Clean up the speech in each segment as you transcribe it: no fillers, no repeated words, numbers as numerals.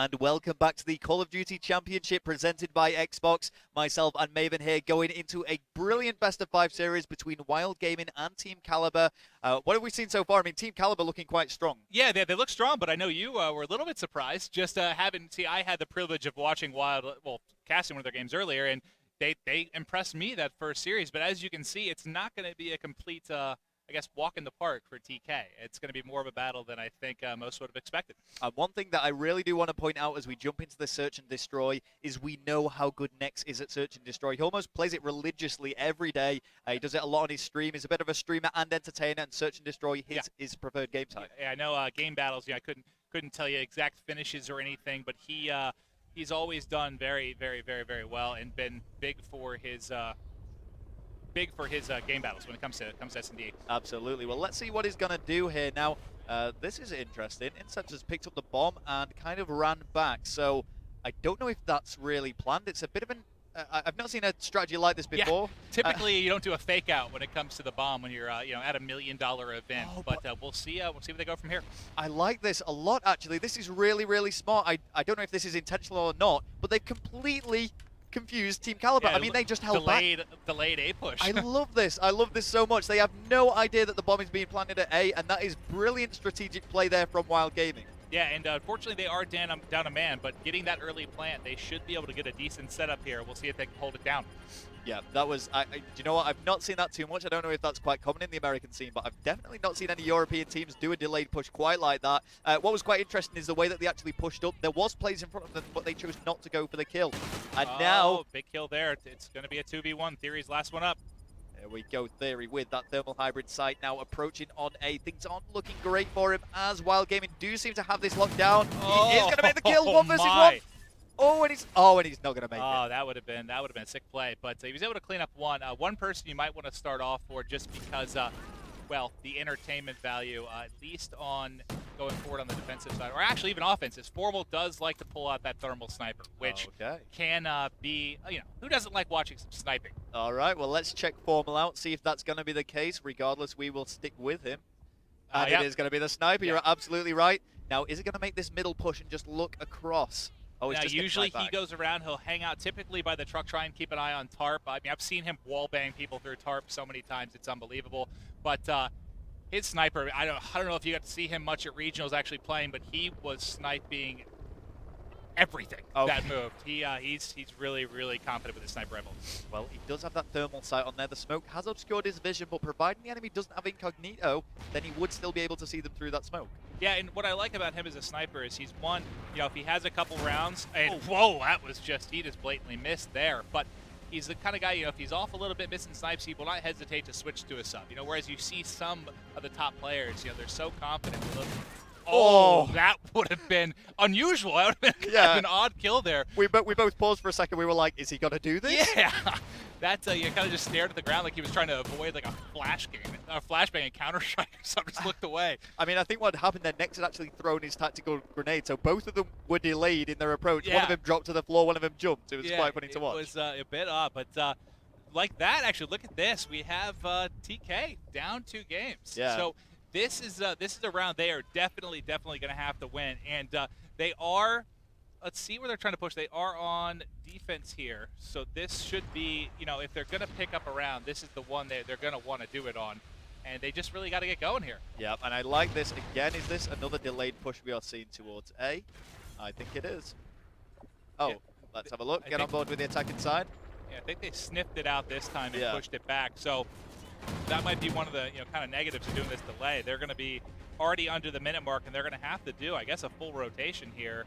And welcome back to the Call of Duty Championship presented by Xbox. Myself and Maven here going into a brilliant best of 5 series between Wild Gaming and Team Kaliber. What have we seen so far? I mean, Team Kaliber looking quite strong. Yeah, they look strong, but I know you were a little bit surprised. Just I had the privilege of watching casting one of their games earlier, and they impressed me that first series. But as you can see, it's not going to be a complete, walk in the park for TK. It's going to be more of a battle than I think most would have expected. One thing that I really do want to point out as we jump into the Search and Destroy is we know how good Nex is at Search and Destroy. He almost plays it religiously every day. He does it a lot on his stream. He's a bit of a streamer and entertainer, and Search and Destroy his preferred game type. Yeah, I know game battles. Yeah, I couldn't tell you exact finishes or anything, but he's always done very, very, very, very well and been big for his game battles when it comes to S&D. Absolutely. Well, let's see what he's going to do here. Now, this is interesting. Incept has picked up the bomb and kind of ran back. So I don't know if that's really planned. It's a bit of an... I've not seen a strategy like this before. Yeah, typically, you don't do a fake out when it comes to the bomb when you're at $1 million event. But we'll see where they go from here. I like this a lot, actually. This is really, really smart. I don't know if this is intentional or not, but they've completely confused Team Kaliber. Yeah, I mean, they just held back. Delayed A push. I love this. I love this so much. They have no idea that the bomb is being planted at A, and that is brilliant strategic play there from Wild Gaming. Yeah, and unfortunately they are down a man, but getting that early plant, they should be able to get a decent setup here. We'll see if they can hold it down. Yeah, that was, do you know what, I've not seen that too much. I don't know if that's quite common in the American scene, but I've definitely not seen any European teams do a delayed push quite like that. What was quite interesting is the way that they actually pushed up. There was plays in front of them, but they chose not to go for the kill. And now... big kill there. It's going to be a 2v1. Theory's last one up. There we go, Theory with that thermal hybrid sight now approaching on A. Things aren't looking great for him as Wild Gaming do seem to have this locked down. He is going to make the kill, 1 versus 1. Oh, and he's not going to make it. Oh, that would have been a sick play. But he was able to clean up one. One person you might want to start off for just because, the entertainment value, at least on going forward on the defensive side, or actually even offensive. Formal does like to pull out that thermal sniper, which can be, who doesn't like watching some sniping? All right, well, let's check Formal out, see if that's going to be the case. Regardless, we will stick with him. And it is going to be the sniper. You're absolutely right. Now, is it going to make this middle push and just look across? Oh, now, usually he goes around, he'll hang out typically by the truck, try and keep an eye on tarp. I mean, I've seen him wallbang people through tarp so many times, it's unbelievable. But his sniper, I don't know if you got to see him much at regionals actually playing, but he was sniping everything that moved. He's really, really confident with his sniper rifle. Well, he does have that thermal sight on there. The smoke has obscured his vision, but providing the enemy doesn't have incognito, then he would still be able to see them through that smoke. Yeah, and what I like about him as a sniper is he's one, if he has a couple rounds, and whoa, that was he just blatantly missed there. But he's the kind of guy, if he's off a little bit missing snipes, he will not hesitate to switch to a sub. Whereas you see some of the top players, they're so confident. Oh, that would have been unusual. That would have been kind of an odd kill there. We both paused for a second. We were like, is he going to do this? Yeah. That's you kind of just stared at the ground like he was trying to avoid like a flashbang and Counter-Strike or something, just looked away. I mean, I think what happened there, Nex had actually thrown his tactical grenade, so both of them were delayed in their approach. Yeah. One of them dropped to the floor, one of them jumped. It was quite funny to watch. It was a bit odd, but like that, actually, look at this. We have TK down 2 games. Yeah. So this is a round they are definitely going to have to win, and they are. Let's see where they're trying to push. They are on defense here, so this should be, if they're going to pick up a round, this is the one they're going to want to do it on, and they just really got to get going here. Yeah, and I like this. Again, is this another delayed push we are seeing towards A? I think it is. Oh, yeah. Let's have a look. Get on board with the attacking side. Yeah, I think they sniffed it out this time and pushed it back, so that might be one of the kind of negatives of doing this delay. They're going to be already under the minute mark, and they're going to have to do, I guess, a full rotation here.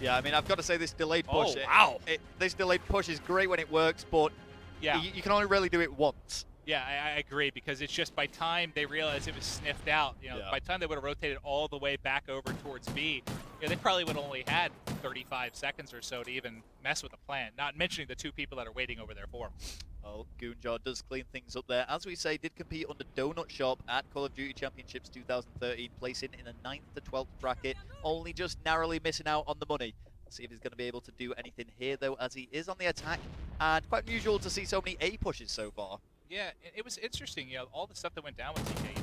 Yeah, I mean, I've got to say this delayed push. Oh, wow. This delayed push is great when it works, but you can only really do it once. Yeah, I agree, because it's just by time they realized it was sniffed out, by the time they would have rotated all the way back over towards B, they probably would have only had 35 seconds or so to even mess with the plan, not mentioning the 2 people that are waiting over there for him. Oh, Goonjar does clean things up there. As we say, did compete under Donut Shop at Call of Duty Championships 2013, placing in the 9th to 12th bracket, only just narrowly missing out on the money. Let's see if he's going to be able to do anything here, though, as he is on the attack, and quite unusual to see so many A pushes so far. Yeah, it was interesting, all the stuff that went down with TK,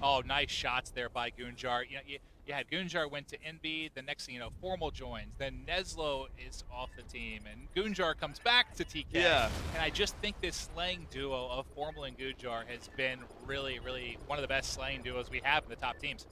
Oh, nice shots there by Goonjar. You had Goonjar went to NB, the next thing Formal joins, then Neslo is off the team, and Goonjar comes back to TK. Yeah. And I just think this slaying duo of Formal and Goonjar has been really, really one of the best slaying duos we have in the top teams.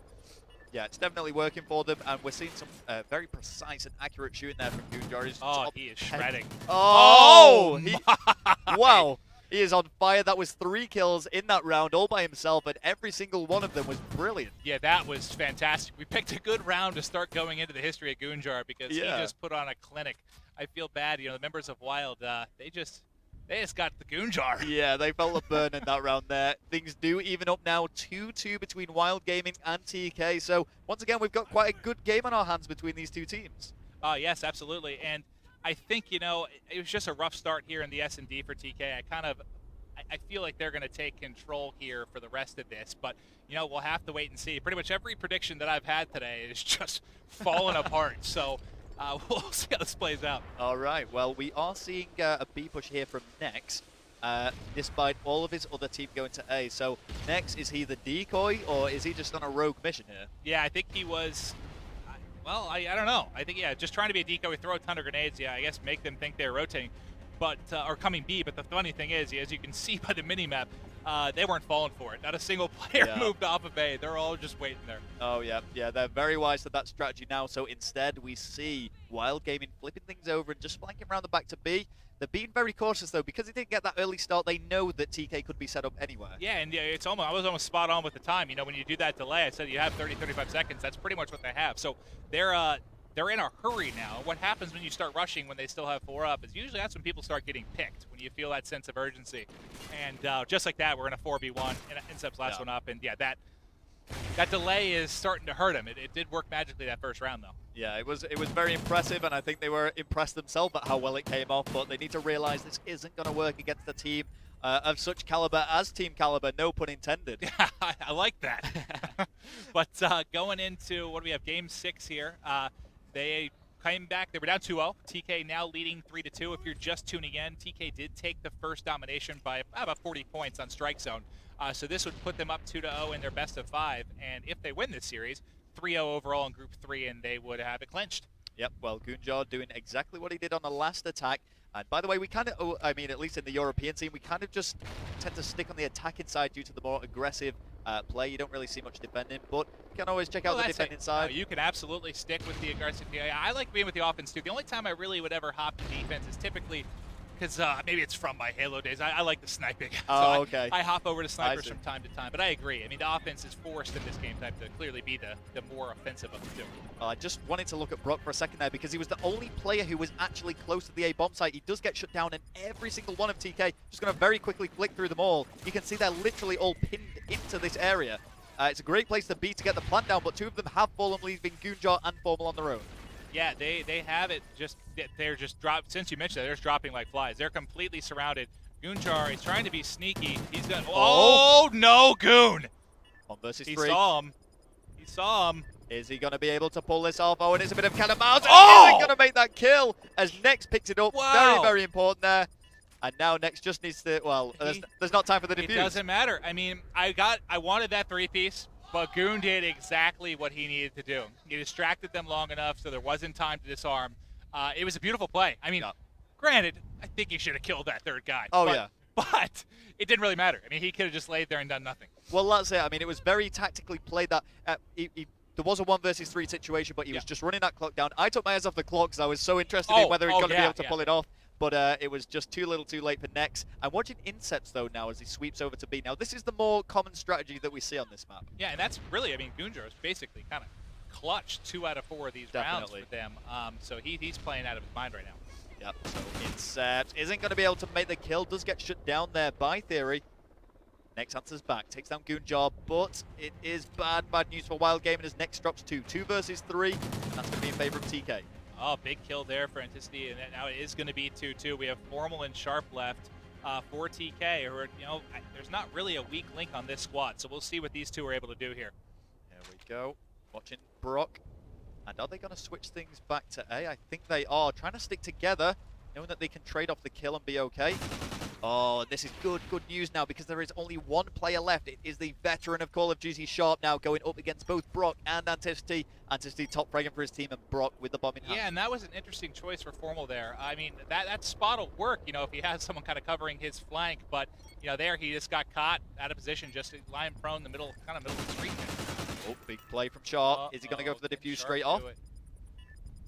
Yeah, it's definitely working for them, and we're seeing some very precise and accurate shooting there from Goonjar. Oh, he is shredding. Oh! My. Wow! He is on fire. That was 3 kills in that round all by himself, and every single one of them was brilliant. Yeah, that was fantastic. We picked a good round to start going into the history of Goonjar because he just put on a clinic. I feel bad, the members of Wild, they just got the Goonjar. Yeah, they felt the burn in that round there. Things do even up now, 2-2 between Wild Gaming and TK. So once again, we've got quite a good game on our hands between these two teams. Yes, absolutely. And I think, it was just a rough start here in the S&D for TK. I feel like they're going to take control here for the rest of this, but we'll have to wait and see. Pretty much every prediction that I've had today is just falling apart. So we'll see how this plays out. All right. Well, we are seeing a B push here from Nex, despite all of his other team going to A. So Nex, is he the decoy, or is he just on a rogue mission here? Yeah, I think he was. Well, I don't know. I think, just trying to be a decoy, throw a ton of grenades. Yeah, I guess make them think they're rotating, but or coming B. But the funny thing is, as you can see by the mini-map, they weren't falling for it. Not a single player moved off of A. They're all just waiting there. Oh, yeah. Yeah, they're very wise to that strategy now. So instead, we see Wild Gaming flipping things over and just flanking around the back to B. They're being very cautious, though. Because they didn't get that early start, they know that TK could be set up anywhere. Yeah, and it's almost, I was almost spot on with the time. When you do that delay, I said you have 30, 35 seconds. That's pretty much what they have. So they're in a hurry now. What happens when you start rushing when they still have 4 up is usually that's when people start getting picked, when you feel that sense of urgency. And just like that, we're in a 4v1, and Incep's last one up. And yeah, that delay is starting to hurt him. It did work magically that first round, though. Yeah, it was very impressive, and I think they were impressed themselves at how well it came off, but they need to realize this isn't going to work against a team of such caliber as Team Kaliber, no pun intended. Yeah, I like that. But going into, what do we have, Game 6 here, they came back. They were down 2-0. TK now leading 3-2. If you're just tuning in, TK did take the first domination by about 40 points on Strike Zone. So this would put them up 2-0 in their best of 5. And if they win this series, 3-0 overall in Group 3, and they would have it clinched. Yep, well, Goonjar doing exactly what he did on the last attack. And by the way, we kind of, I mean, at least in the European scene, we kind of just tend to stick on the attacking side due to the more aggressive play. You don't really see much defending, but you can always check out the defending side. No, you can absolutely stick with the aggressive play. I like being with the offense, too. The only time I really would ever hop to defense is typically because maybe it's from my Halo days. I like the sniping. Oh, so okay. I hop over to snipers from time to time. But I agree. I mean, the offense is forced in this game type to clearly be the more offensive of the two. I just wanted to look at Brock for a second there because he was the only player who was actually close to the A bomb site. He does get shut down, and every single one of TK just going to very quickly flick through them all. You can see they're literally all pinned into this area. It's a great place to be to get the plant down, but 2 of them have fallen, leaving Goonjar and Formal on their own. Yeah, they have it. They're just dropped. Since you mentioned that, they're just dropping like flies. They're completely surrounded. Goonjar is trying to be sneaky. He's gonna. Oh no, Goon! 1 versus 3. He saw him. He saw him. Is he going to be able to pull this off? Oh, and it's a bit of Kaliber. Oh! Is he going to make that kill? As Nex picks it up. Wow. Very, very important there. And now Nex just needs to, well, there's not time for the defuse. It doesn't matter. I mean, I wanted that 3-piece, but Goon did exactly what he needed to do. He distracted them long enough so there wasn't time to disarm. It was a beautiful play. I mean, granted, I think he should have killed that 3rd guy. Oh, yeah. But it didn't really matter. I mean, he could have just laid there and done nothing. Well, that's it. I mean, it was very tactically played that. There was a 1 versus 3 situation, but he was just running that clock down. I took my eyes off the clock because I was so interested in whether he's going to be able to pull it off. But it was just too little too late for Nex. I'm watching Incepts, though, now as he sweeps over to B. Now, this is the more common strategy that we see on this map. Yeah, and that's really, I mean, Goonjar is basically kind of clutched 2 out of 4 of these rounds for them. So he's playing out of his mind right now. Yep, so Incept isn't going to be able to make the kill. Does get shut down there by Theory. Nex answers back, takes down Goonjar, but it is bad news for Wild Gaming as Nex drops 2 versus 3, and that's going to be in favor of TK. Oh, big kill there for Anticity, and now it is going to be 2-2. We have Formal and Sharp left for TK, who are, there's not really a weak link on this squad, so we'll see what these 2 are able to do here. There we go, watching Brock. And are they going to switch things back to A? I think they are, trying to stick together, knowing that they can trade off the kill and be okay. Oh, this is good news now because there is only one player left. It is the veteran of Call of Duty, Sharp, now going up against both Brock and Anticity. Anticity top fragging for his team and Brock with the bomb in hand. Yeah, and that was an interesting choice for Formal there. I mean, that spot will work, if he has someone kind of covering his flank, but, there he just got caught out of position, just lying prone in the middle of the street there. Oh, big play from Sharp. Is he going to go for the defuse straight off?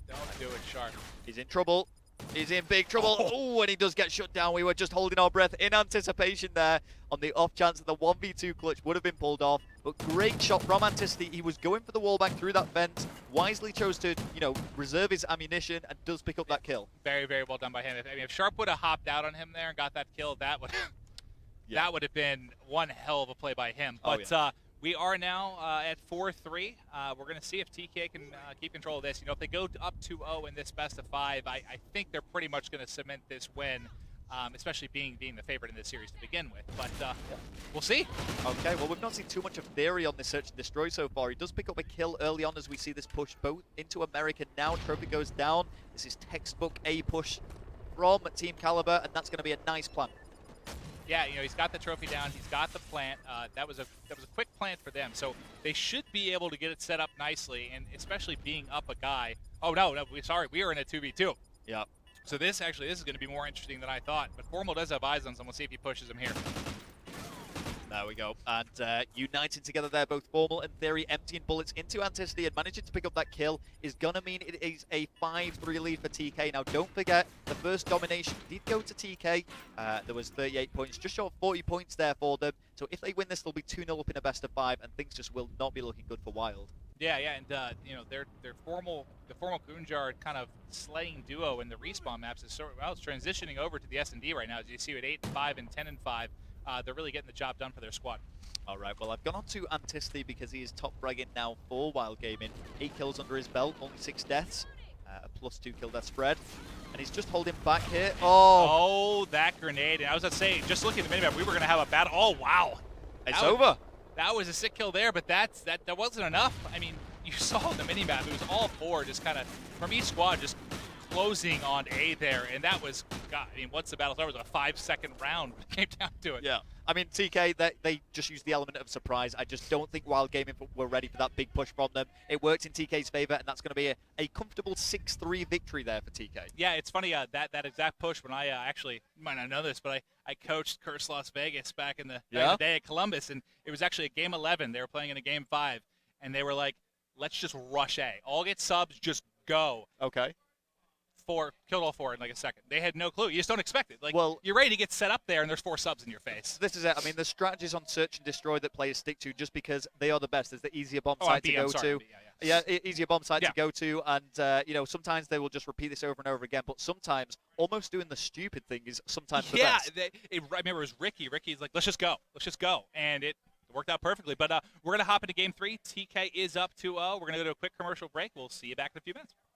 Don't do it, Sharp. He's in trouble. He's in big trouble. Oh, and he does get shut down. We were just holding our breath in anticipation there on the off chance that the 1v2 clutch would have been pulled off. But great shot from Anticity. He was going for the wall back through that vent. Wisely chose to, reserve his ammunition and does pick up that kill. Very, very well done by him. If Sharp would have hopped out on him there and got that kill, that would that would have been one hell of a play by him. But we are now at 4-3. We're going to see if TK can keep control of this. If they go up 2-0 in this best of 5, I think they're pretty much going to cement this win, especially being the favorite in this series to begin with. But we'll see. Okay, well, we've not seen too much of Theory on this Search and Destroy so far. He does pick up a kill early on as we see this push both into America now. Trophy goes down. This is textbook A push from Team Kaliber, and that's going to be a nice plan. Yeah, he's got the trophy down. He's got the plant. That was a quick plant for them. So they should be able to get it set up nicely, and especially being up a guy. Oh, no, sorry. We are in a 2v2. Yeah. So this is going to be more interesting than I thought. But Formal does have eyes on someone. We'll see if he pushes him here. There we go. And uniting together there, both Formal and Theory, emptying bullets into Anticity and managing to pick up that kill is going to mean it is a 5-3 lead for TK. Now, don't forget, the first domination did go to TK. There was 38 points, just short of 40 points there for them. So if they win this, they'll be 2-0 up in a best of 5, and things just will not be looking good for Wild. Yeah, and their formal Gunjar kind of slaying duo in the respawn maps is it's transitioning over to the S&D right now. As you see, at 8-5 and 10-5. They're really getting the job done for their squad. All right, well, I've gone on to Anticity because he is top fragging now for Wild Gaming. 8 kills under his belt, only 6 deaths, a +2 kill death spread. And he's just holding back here. Oh, that grenade. And I was going to say, just looking at the minimap, we were going to have a battle. Oh, wow. It's over. That was a sick kill there, but that wasn't enough. I mean, you saw the minimap. It was all 4 just kind of, from each squad, just closing on A there, and that was, God, I mean, once the battle started, it was a 5-second round when it came down to it. Yeah. I mean, TK, they just used the element of surprise. I just don't think Wild Gaming were ready for that big push from them. It worked in TK's favor, and that's going to be a comfortable 6-3 victory there for TK. Yeah, it's funny, that exact push when I actually, you might not know this, but I coached Curse Las Vegas back in the day at Columbus, and it was actually a game 11. They were playing in a game 5, and they were like, let's just rush A. All get subs, just go. Okay. Killed all 4 in like a second. They had no clue. You just don't expect it. Like, well, you're ready to get set up there, and there's 4 subs in your face. This is it. I mean, the strategies on Search and Destroy that players stick to just because they are the best. There's the easier bomb site to go to. Yeah, easier bomb site to go to, and sometimes they will just repeat this over and over again. But sometimes, almost doing the stupid thing is sometimes the best. I remember it was Ricky. Ricky's like, let's just go, and it worked out perfectly. But we're gonna hop into game 3. TK is up 2-0. We're gonna go to a quick commercial break. We'll see you back in a few minutes.